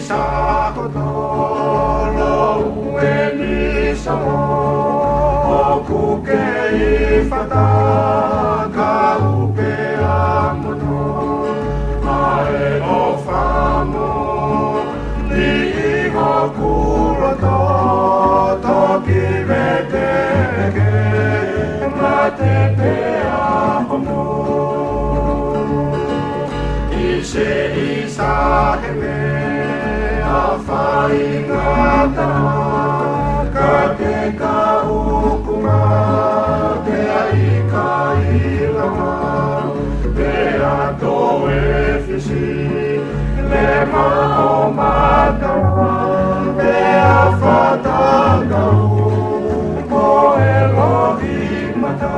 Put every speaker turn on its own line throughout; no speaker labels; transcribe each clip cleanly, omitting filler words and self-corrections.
isa ko tolo ueni samo oku ke ifata ka upe amono ae o famo ni iho kuroto toki veteke mate pe amono ise isa heme afaingata kake ka ukuma pea ika ilama pea to efisi le maomata pea fatagau po Elohimata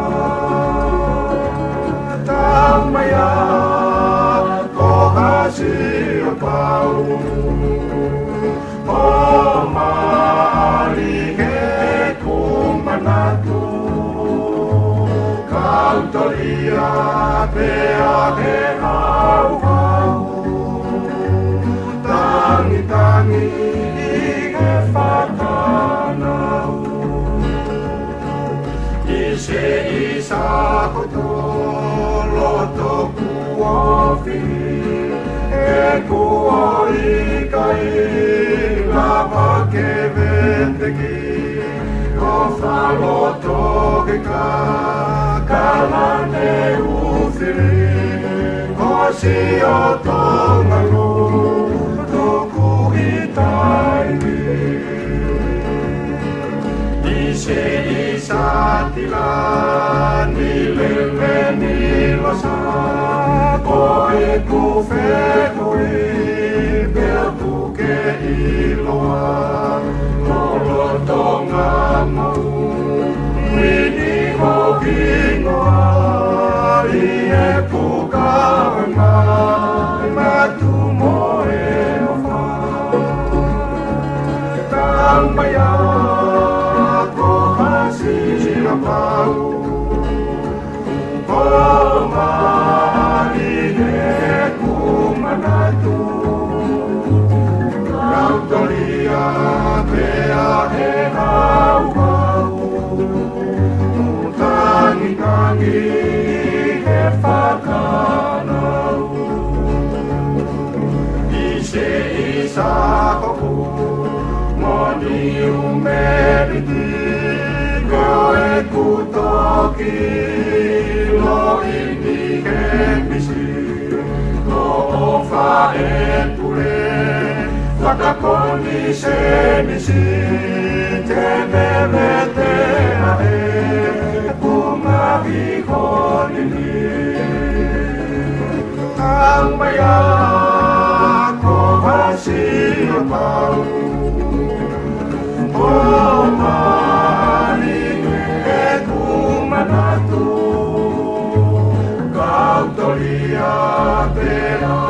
tamaya Hasio pau o mari he kumanatu kautoria pea he au tangi tangi he fatanau ise isa kotolo toku ofi kuoi kai lava ke veteki o falo toke ka kalane ufiri o si o tongalu toku hitai ise isa tilani lele nilosa Oe kufetui beaku ke iloa Molotonga mau Wini hokingoa Ie pukanga Matu moe ofa Tamaya kohasi apau pea he hau tangi tangi he whakanau ise isa hoku moni umeriti koe kutoki lo ini he misi lo ofa e pure Whakakoni se misi te mewete ahe Pumahi honini Angmaya kohasi apau O mani e kumanatu Kautoria pera